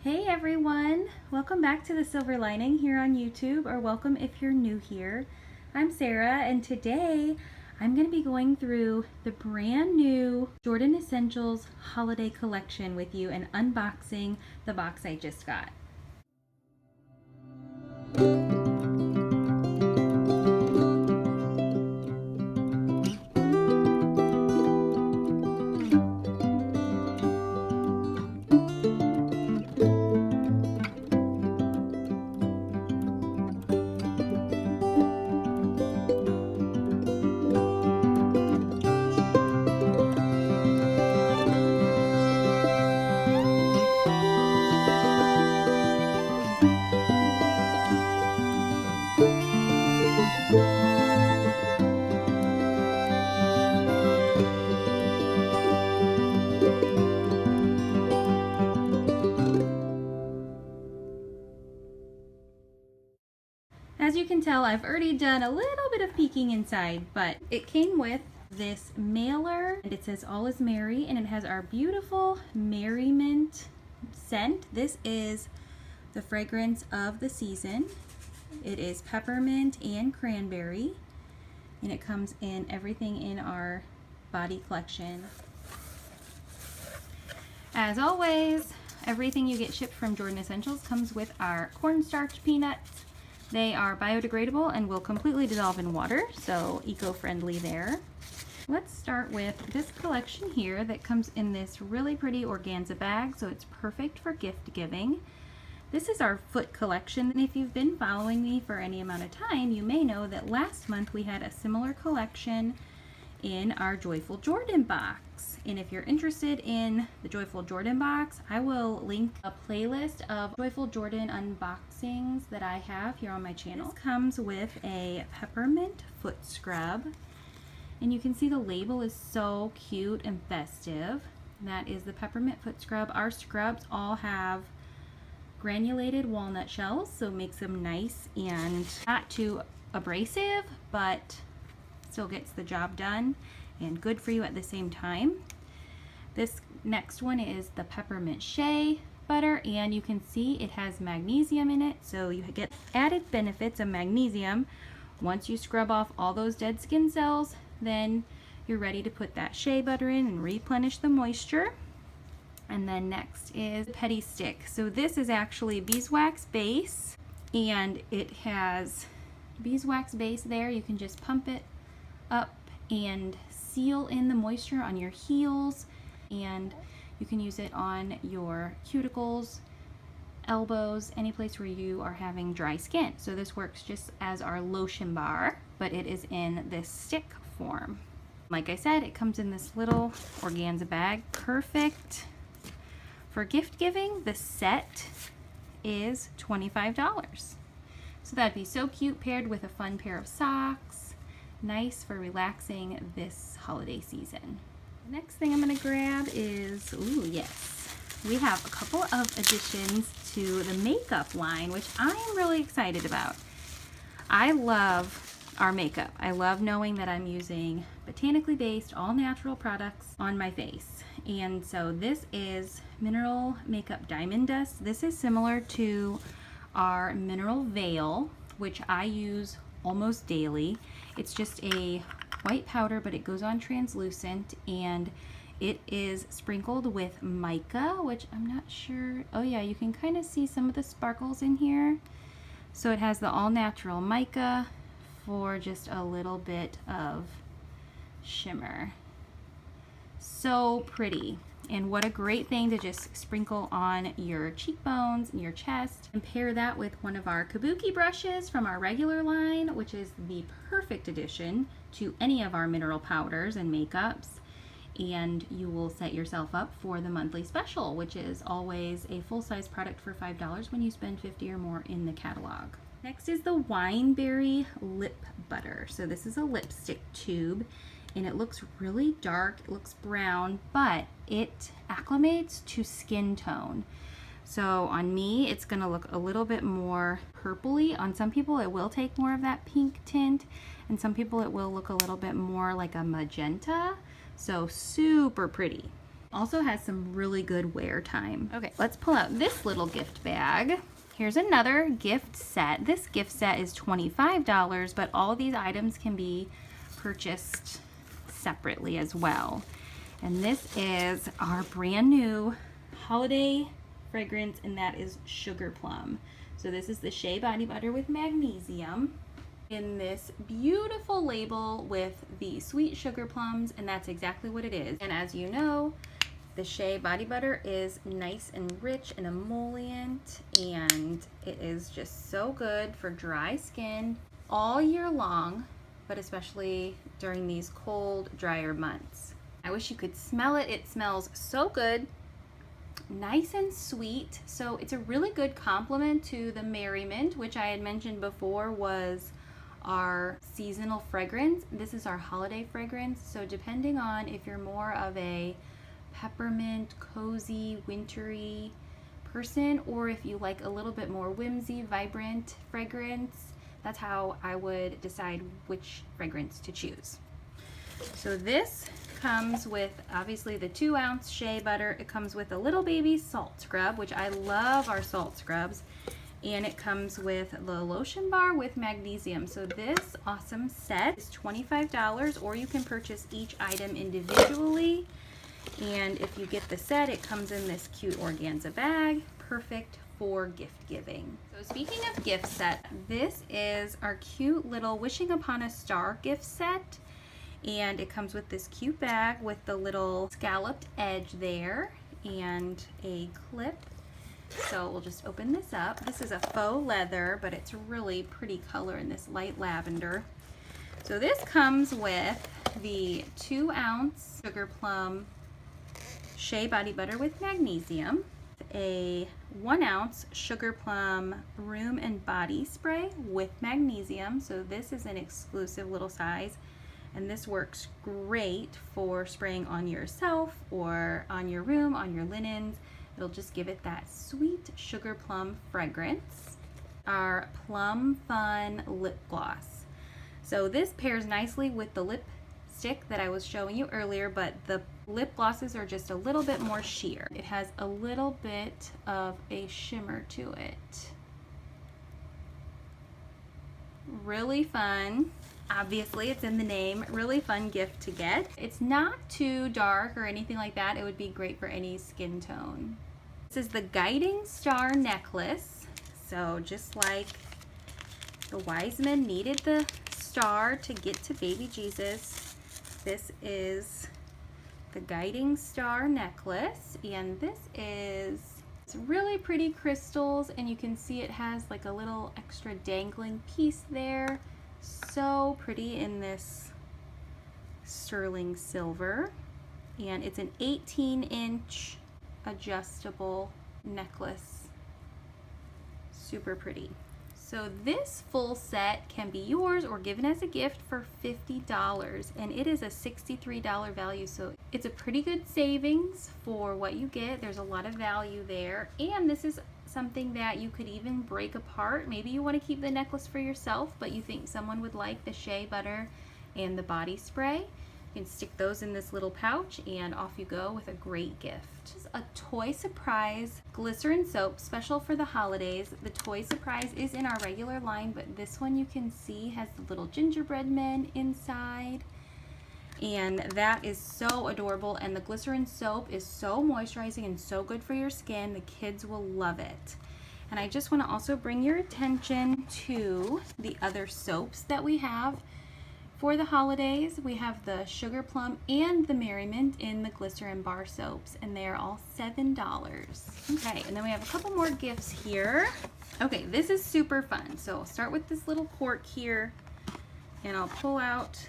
Hey everyone, welcome back to The Silver Lining here on YouTube, or welcome if you're new here. I'm Sarah, and today I'm going to be going through the brand new Jordan Essentials holiday collection with you and unboxing the box I just got. As you can tell, I've already done a little bit of peeking inside, but it came with this mailer, and it says all is merry, and it has our beautiful merriment scent. This is the fragrance of the season. It is peppermint and cranberry, and it comes in everything in our body collection. As always, everything you get shipped from Jordan Essentials comes with our cornstarch peanuts. They are biodegradable and will completely dissolve in water, so eco-friendly there. Let's start with this collection here that comes in this really pretty organza bag, so it's perfect for gift giving. This is our foot collection, and if you've been following me for any amount of time, you may know that last month we had a similar collection in our Joyful Jordan box. And if you're interested in the Joyful Jordan box, I will link a playlist of Joyful Jordan unboxings that I have here on my channel. This comes with a peppermint foot scrub, and you can see the label is so cute and festive. That is the peppermint foot scrub. Our scrubs all have granulated walnut shells, so it makes them nice and not too abrasive, but still gets the job done and good for you at the same time. This next one is the peppermint shea butter, and you can see it has magnesium in it, so you get added benefits of magnesium. Once you scrub off all those dead skin cells, then you're ready to put that shea butter in and replenish the moisture. And then next is Petty Stick. So this is actually beeswax base, and it has beeswax base there. You can just pump it up and seal in the moisture on your heels, and you can use it on your cuticles, elbows, any place where you are having dry skin. So this works just as our lotion bar, but it is in this stick form. Like I said, it comes in this little organza bag, perfect for gift giving. The set is $25. So that'd be so cute paired with a fun pair of socks. Nice for relaxing this holiday season. The next thing I'm going to grab is, ooh, yes, we have a couple of additions to the makeup line, which I am really excited about. I love our makeup. I love knowing that I'm using botanically based, all natural products on my face. And so this is Mineral Makeup Diamond Dust. This is similar to our Mineral Veil, which I use almost daily. It's just a white powder, but it goes on translucent, and it is sprinkled with mica, which I'm not sure. Oh yeah, you can kind of see some of the sparkles in here. So it has the all-natural mica for just a little bit of shimmer. So pretty. And what a great thing to just sprinkle on your cheekbones and your chest, and pair that with one of our kabuki brushes from our regular line, which is the perfect addition to any of our mineral powders and makeups. And you will set yourself up for the monthly special, which is always a full-size product for $5 when you spend $50 or more in the catalog. Next is the Wineberry Lip Butter. So this is a lipstick tube, and it looks really dark, it looks brown, but it acclimates to skin tone. So on me, it's gonna look a little bit more purpley. On some people, it will take more of that pink tint, and some people it will look a little bit more like a magenta. So super pretty. Also has some really good wear time. Okay, let's pull out this little gift bag. Here's another gift set. This gift set is $25, but all these items can be purchased separately as well. And this is our brand new holiday fragrance, and that is Sugar Plum. So this is the Shea Body Butter with magnesium in this beautiful label with the sweet sugar plums, and that's exactly what it is. And as you know, the Shea Body Butter is nice and rich and emollient, and it is just so good for dry skin all year long, but especially during these cold, drier months. I wish you could smell it. It smells so good, nice and sweet. So it's a really good complement to the Merriment, which I had mentioned before was our seasonal fragrance. This is our holiday fragrance. So depending on if you're more of a peppermint, cozy, wintry person, or if you like a little bit more whimsy, vibrant fragrance, that's how I would decide which fragrance to choose. So this comes with obviously the 2-ounce shea butter. It comes with a little baby salt scrub, which I love our salt scrubs, and it comes with the lotion bar with magnesium. So this awesome set is $25, or you can purchase each item individually. And if you get the set, it comes in this cute organza bag, perfect for gift giving. So speaking of gift set, this is our cute little Wishing Upon a Star gift set, and it comes with this cute bag with the little scalloped edge there and a clip. So we'll just open this up. This is a faux leather, but it's a really pretty color in this light lavender. So this comes with the 2-ounce Sugar Plum Shea Body Butter with magnesium, a 1-ounce Sugar Plum Room and Body Spray with magnesium. So this is an exclusive little size, and this works great for spraying on yourself or on your room, on your linens. It'll just give it that sweet sugar plum fragrance. Our Plum Fun lip gloss. So this pairs nicely with the lipstick that I was showing you earlier, but the lip glosses are just a little bit more sheer. It has a little bit of a shimmer to it. Really fun. Obviously, it's in the name. Really fun gift to get. It's not too dark or anything like that. It would be great for any skin tone. This is the Guiding Star necklace. So just like the wise men needed the star to get to baby Jesus, this is the Guiding Star necklace, and this is really pretty crystals, and you can see it has like a little extra dangling piece there. So pretty in this sterling silver, and it's an 18-inch adjustable necklace. Super pretty. So this full set can be yours or given as a gift for $50, and it is a $63 value, so it's a pretty good savings for what you get. There's a lot of value there, and this is something that you could even break apart. Maybe you want to keep the necklace for yourself, but you think someone would like the shea butter and the body spray. You can stick those in this little pouch, and off you go with a great gift. This is a Toy Surprise glycerin soap, special for the holidays. The Toy Surprise is in our regular line, but this one you can see has the little gingerbread men inside, and that is so adorable. And the glycerin soap is so moisturizing and so good for your skin. The kids will love it. And I just want to also bring your attention to the other soaps that we have for the holidays. We have the Sugar Plum and the Merriment in the glycerin bar soaps, and they are all $7. Okay, and then we have a couple more gifts here. Okay, this is super fun. So I'll start with this little cork here, and I'll pull out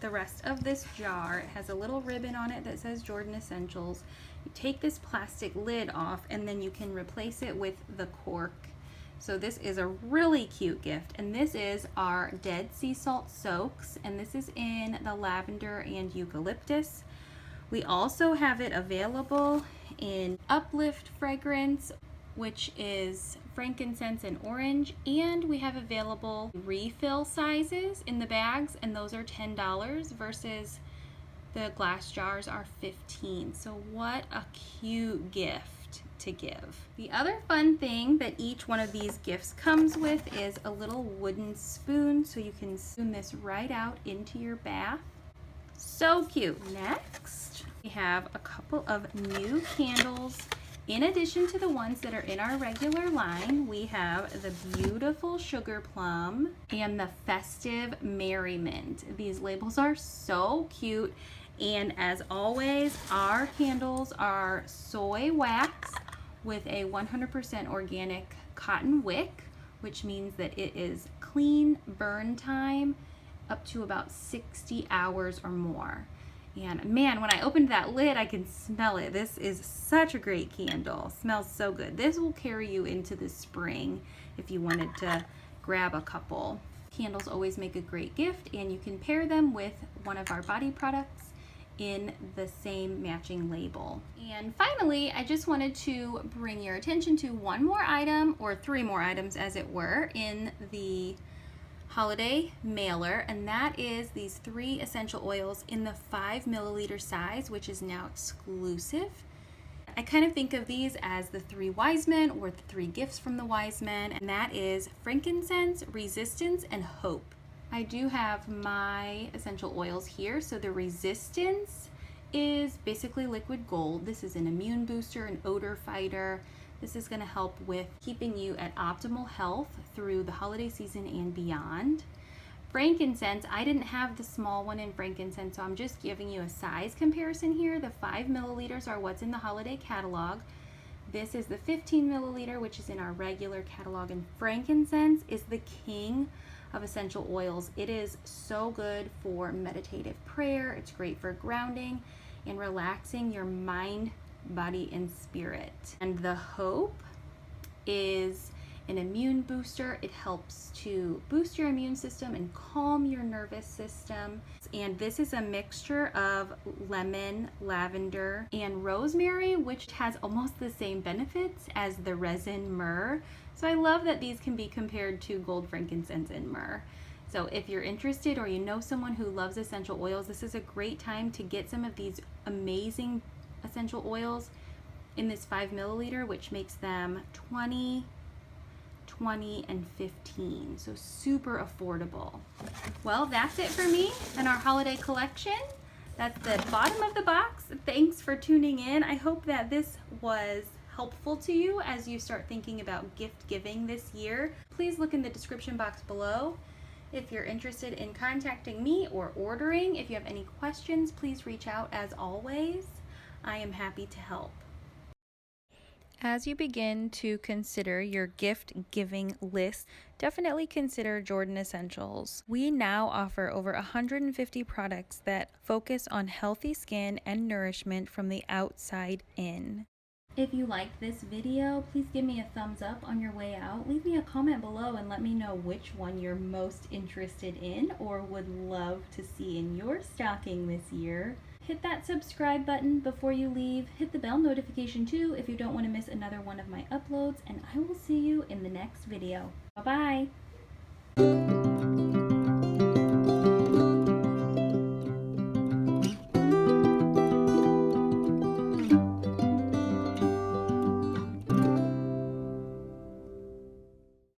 the rest of this jar. It has a little ribbon on it that says Jordan Essentials. You take this plastic lid off, and then you can replace it with the cork. So this is a really cute gift, and this is our Dead Sea Salt Soaks, and this is in the lavender and eucalyptus. We also have it available in Uplift fragrance, which is frankincense and orange, and we have available refill sizes in the bags, and those are $10 versus The glass jars are $15. So what a cute gift to give. The other fun thing that each one of these gifts comes with is a little wooden spoon, so you can spoon this right out into your bath. So cute. Next, we have a couple of new candles. In addition to the ones that are in our regular line, we have the beautiful Sugar Plum and the Festive Merriment. These labels are so cute. And as always, our candles are soy wax with a 100% organic cotton wick, which means that it is clean burn time up to about 60 hours or more. And man, when I opened that lid, I can smell it. This is such a great candle. Smells so good. This will carry you into the spring if you wanted to grab a couple. Candles always make a great gift, and you can pair them with one of our body products in the same matching label. And finally, I just wanted to bring your attention to one more item, or three more items as it were, in the holiday mailer, and that is these 3 essential oils in the 5 milliliter size, which is now exclusive. I kind of think of these as the 3 wise men, or the 3 gifts from the wise men, and that is frankincense, resistance, and hope. I do have my essential oils here. So the resistance is basically liquid gold. This is an immune booster, an odor fighter. This is going to help with keeping you at optimal health through the holiday season and beyond. Frankincense, I didn't have the small one in frankincense, so I'm just giving you a size comparison here. The 5 milliliters are what's in the holiday catalog. This is the 15 milliliter, which is in our regular catalog, and frankincense is the king of essential oils. It is so good for meditative prayer. It's great for grounding and relaxing your mind, body, and spirit. And the hope is an immune booster. It helps to boost your immune system and calm your nervous system. And this is a mixture of lemon, lavender, and rosemary, which has almost the same benefits as the resin myrrh. So I love that these can be compared to gold, frankincense, and myrrh. So if you're interested, or you know someone who loves essential oils, this is a great time to get some of these amazing essential oils in this 5 milliliter, which makes them 20, and 15. So super affordable. Well, that's it for me and our holiday collection. That's the bottom of the box. Thanks for tuning in. I hope that this was helpful to you as you start thinking about gift giving this year. Please look in the description box below if you're interested in contacting me or ordering. If you have any questions, please reach out. As always, I am happy to help. As you begin to consider your gift giving list, definitely consider Jordan Essentials. We now offer over 150 products that focus on healthy skin and nourishment from the outside in. If you liked this video, please give me a thumbs up on your way out. Leave me a comment below and let me know which one you're most interested in or would love to see in your stocking this year. Hit that subscribe button before you leave. Hit the bell notification too if you don't want to miss another one of my uploads, and I will see you in the next video. Bye-bye.